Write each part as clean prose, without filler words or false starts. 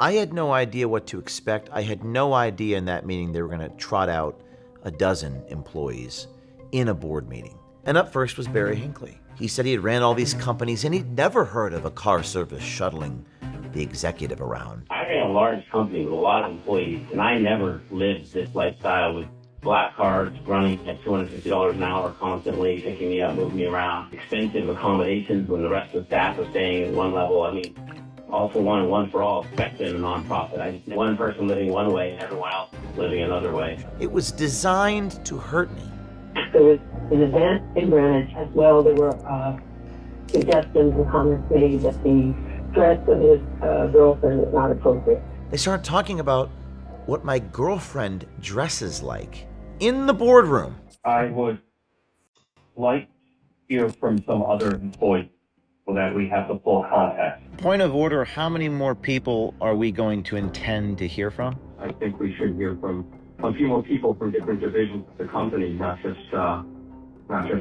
I had no idea what to expect. I had no idea in that meeting they were going to trot out a dozen employees in a board meeting. And up first was Barry Hinckley. He said he had ran all these companies and he'd never heard of a car service shuttling the executive around. I ran a large company with a lot of employees, and I never lived this lifestyle with black cars running at $250 an hour constantly, picking me up, moving me around, expensive accommodations when the rest of the staff was staying at one level. I mean, all for one and one for all, especially in a nonprofit. I just one person living one way and everyone else living another way. It was designed to hurt me. There was an event in Greenwich as well. There were suggestions and comments made that the dress of his girlfriend was not appropriate. They started talking about what my girlfriend dresses like in the boardroom. I would like to hear from some other employees so that we have the full context. Point of order, how many more people are we going to intend to hear from? I think we should hear from a few more people from different divisions of the company, not just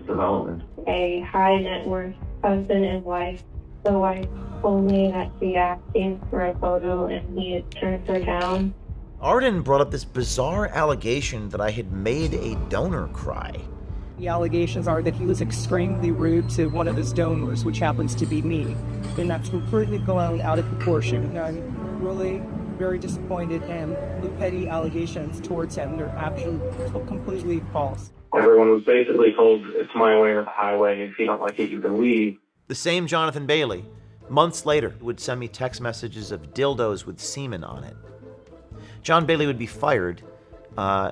development. A high net worth husband and wife. The wife told me that she asked him for a photo and he had turned her down. Arden brought up this bizarre allegation that I had made a donor cry. The allegations are that he was extremely rude to one of his donors, which happens to be me. And that's completely blown out of proportion. And I'm really very disappointed in the petty allegations towards him. They're absolutely completely false. Everyone was basically told, it's my way or the highway. If you don't like it, you can leave. The same Jonathan Bailey, months later, would send me text messages of dildos with semen on it. John Bailey would be fired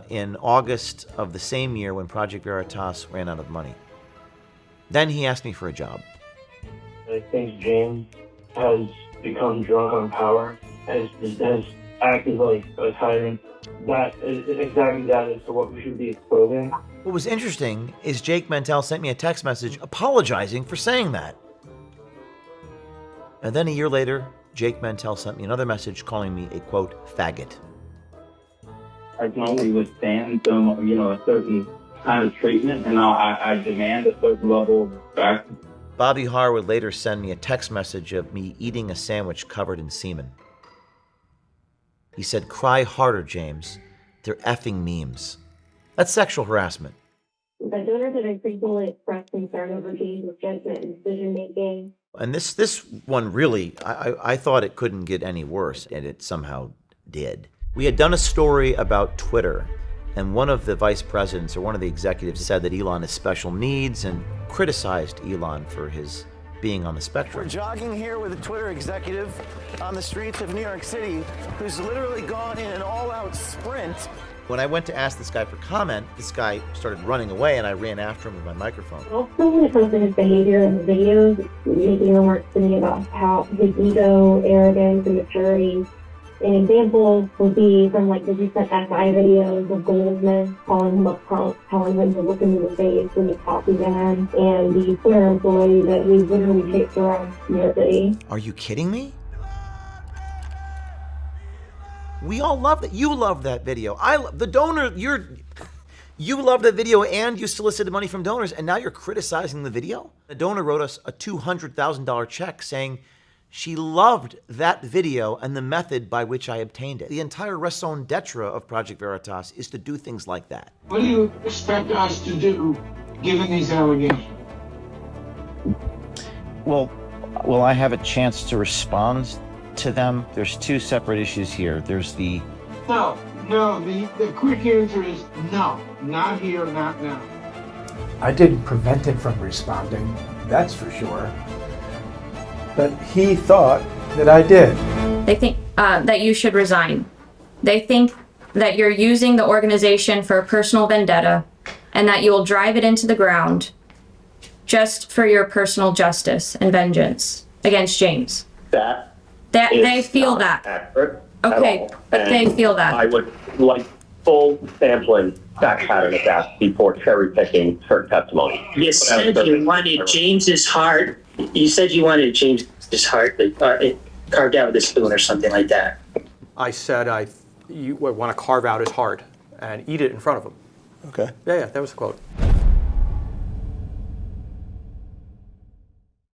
in August of the same year when Project Veritas ran out of money. Then he asked me for a job. I think James has become drunk on power, has acted like a tyrant. That is exactly that as to what we should be exposing. What was interesting is Jake Mantell sent me a text message apologizing for saying that. And then a year later, Jake Mantell sent me another message calling me a, quote, faggot. I can only withstand some, a certain kind of treatment, and now I demand a certain level of respect. Bobby Harr would later send me a text message of me eating a sandwich covered in semen. He said, cry harder, James. They're effing memes. That's sexual harassment. The donors have increasingly expressed concern over James' judgment and decision-making. And this one really, I thought it couldn't get any worse, and it somehow did. We had done a story about Twitter, and one of the vice presidents or one of the executives said that Elon has special needs and criticized Elon for his being on the spectrum. We're jogging here with a Twitter executive on the streets of New York City who's literally gone in an all-out sprint. When I went to ask this guy for comment, this guy started running away, and I ran after him with my microphone. Also, when it comes to his behavior in the videos, making remarks to me about how his ego, arrogance, and maturity. An example would be from the recent FI videos of Goldman calling him up front, telling him to look into the face when he's talking to him, and the Twitter employee that he literally takes around New York City. Are you kidding me? We all love that. You love that video. The donor, you love that video and you solicited money from donors, and now you're criticizing the video? The donor wrote us a $200,000 check saying she loved that video and the method by which I obtained it. The entire raison d'etre of Project Veritas is to do things like that. What do you expect us to do, given these allegations? Well, will I have a chance to respond to them? There's two separate issues here. There's the... No, the quick answer is no. Not here, not now. I didn't prevent him from responding, that's for sure. But he thought that I did. They think that you should resign. They think that you're using the organization for a personal vendetta and that you will drive it into the ground just for your personal justice and vengeance against James. That they feel that. Accurate. Okay, but they feel that. I would like full sampling fact pattern of that before cherry picking certain testimony. You said you wanted James's heart. You said you wanted James's heart carved out with a spoon or something like that. I said you want to carve out his heart and eat it in front of him. Okay. Yeah, that was the quote.